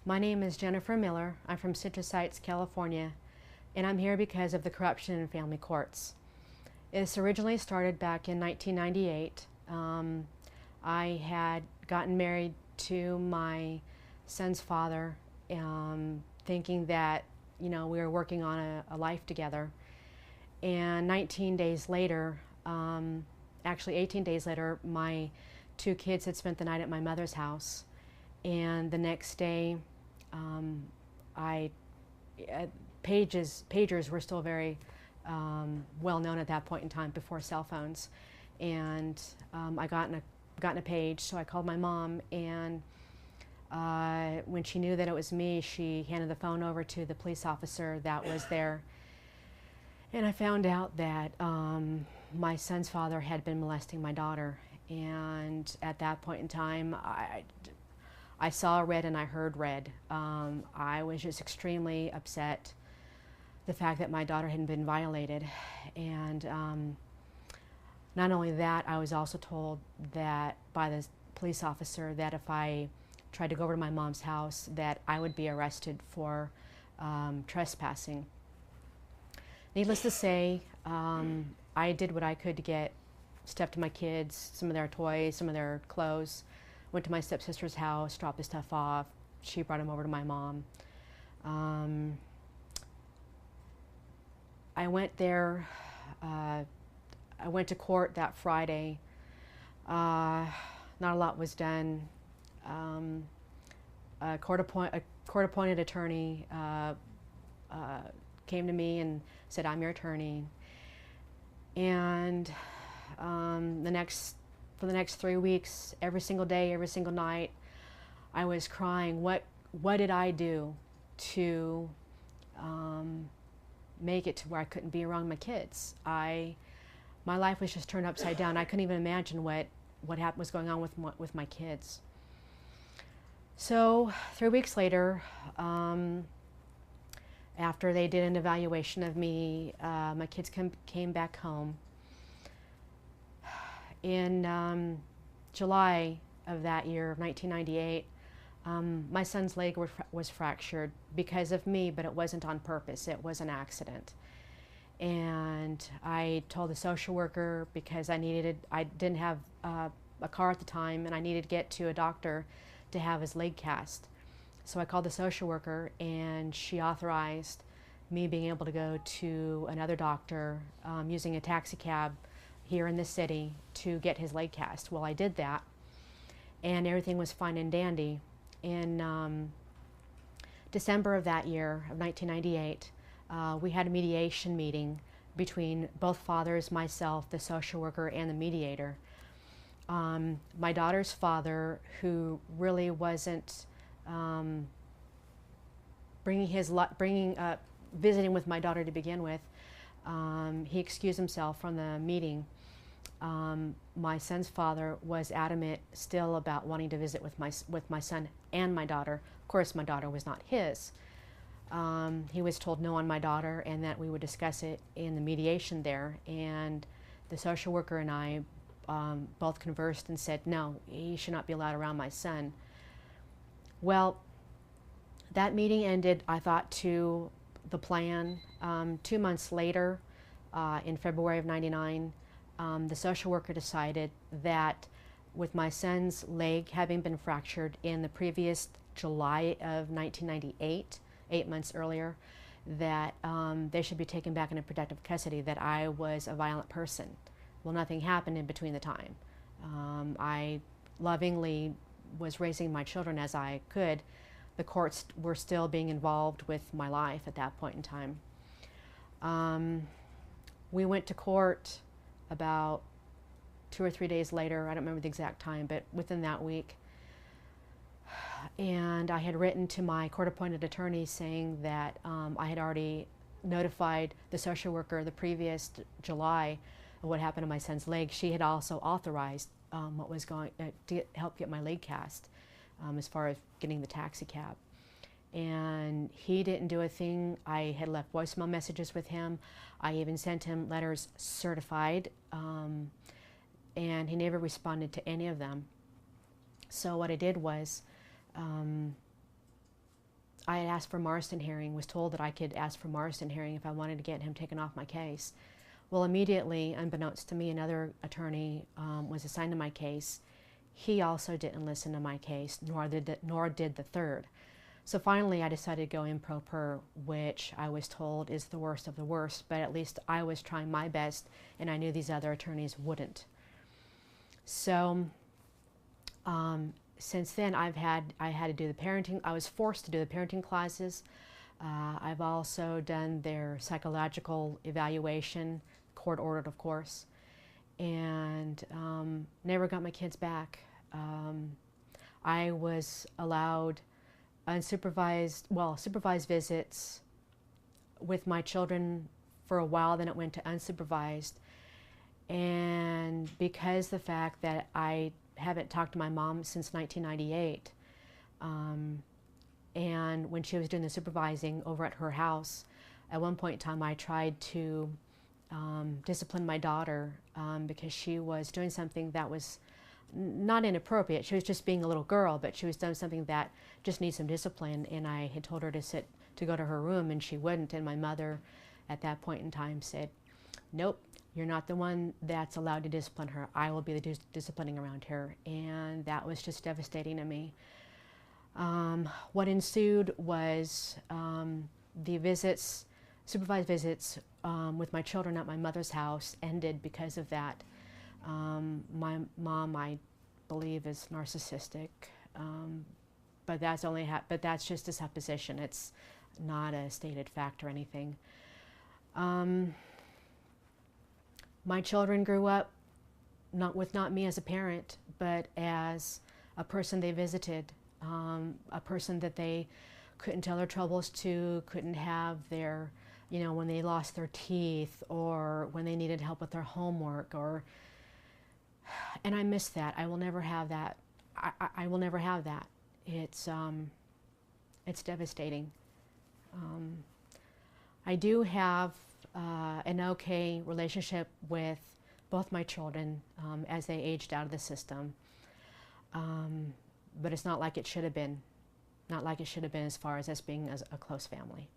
My name is Jennifer Miller. I'm from Citrus Heights, California, and I'm here because of the corruption in family courts. This originally started back in 1998. I had gotten married to my son's father, thinking that we were working on a life together. And 19 days later, actually 18 days later, my two kids had spent the night at my mother's house. And the next day, I pagers were still very well known at that point in time, before cell phones, and I got in a page. So I called my mom, and when she knew that it was me, she handed the phone over to the police officer that was there, and I found out that my son's father had been molesting my daughter. And at that point in time, I saw red and I heard red. I was just extremely upset, the fact that my daughter hadn't been violated. And not only that, I was also told that by the police officer that if I tried to go over to my mom's house, that I would be arrested for trespassing. Needless to say, I did what I could to get stuff to my kids, some of their toys, some of their clothes. Went to my stepsister's house, dropped the stuff off. She brought him over to my mom. I went there. I went to court that Friday. Not a lot was done. A court-appointed attorney came to me and said, "I'm your attorney." And for the next 3 weeks, every single day, every single night, I was crying. What did I do to make it to where I couldn't be around my kids? My life was just turned upside down. I couldn't even imagine what was going on with my kids. So 3 weeks later, after they did an evaluation of me, my kids came back home. In July of that year, of 1998, my son's leg was fractured because of me, but it wasn't on purpose. It was an accident. And I told the social worker, because I didn't have a car at the time, and I needed to get to a doctor to have his leg cast. So I called the social worker, and she authorized me being able to go to another doctor using a taxi cab here in the city to get his leg cast. Well, I did that, and everything was fine and dandy. In December of that year, of 1998, we had a mediation meeting between both fathers, myself, the social worker, and the mediator. My daughter's father, who really wasn't visiting with my daughter to begin with, he excused himself from the meeting. My son's father was adamant still about wanting to visit with my son and my daughter. Of course, my daughter was not his. He was told no on my daughter, and that we would discuss it in the mediation there. And the social worker and I both conversed and said, no, he should not be allowed around my son. Well, that meeting ended, I thought, to the plan. 2 months later, in February of '99, the social worker decided that with my son's leg having been fractured in the previous July of 1998, 8 months earlier, that they should be taken back into protective custody, that I was a violent person. Well, nothing happened in between the time. I lovingly was raising my children as I could. The courts were still being involved with my life at that point in time. We went to court about 2 or 3 days later. I don't remember the exact time, but within that week. And I had written to my court-appointed attorney saying that I had already notified the social worker the previous July of what happened to my son's leg. She had also authorized what was going to help get my leg cast, as far as getting the taxi cab. And he didn't do a thing. I had left voicemail messages with him. I even sent him letters certified, and he never responded to any of them. So what I did was, I had asked for Marston hearing, was told that I could ask for Marston hearing if I wanted to get him taken off my case. Well, immediately, unbeknownst to me, another attorney was assigned to my case. He also didn't listen to my case, nor did the third. So finally, I decided to go in pro per, which I was told is the worst of the worst, but at least I was trying my best, and I knew these other attorneys wouldn't. So since then, I had to do the parenting. I was forced to do the parenting classes. I've also done their psychological evaluation, court-ordered, of course, and never got my kids back. I was allowed supervised visits with my children for a while, then it went to unsupervised. And because the fact that I haven't talked to my mom since 1998, and when she was doing the supervising over at her house, at one point in time I tried to discipline my daughter because she was doing something that was not inappropriate. She was just being a little girl, but she was doing something that just needs some discipline, and I had told her to go to her room, and she wouldn't, and my mother at that point in time said, "Nope, you're not the one that's allowed to discipline her. I will be the disciplining around her." And that was just devastating to me. What ensued was the visits, supervised visits with my children at my mother's house ended because of that. My mom, I believe, is narcissistic, but that's just a supposition. It's not a stated fact or anything. My children grew up not me as a parent, but as a person they visited, a person that they couldn't tell their troubles to, couldn't have their, when they lost their teeth or when they needed help with their homework, and I miss that. I will never have that. I will never have that. It's devastating. I do have an okay relationship with both my children as they aged out of the system, but it's not like it should have been. Not like it should have been as far as us being a close family.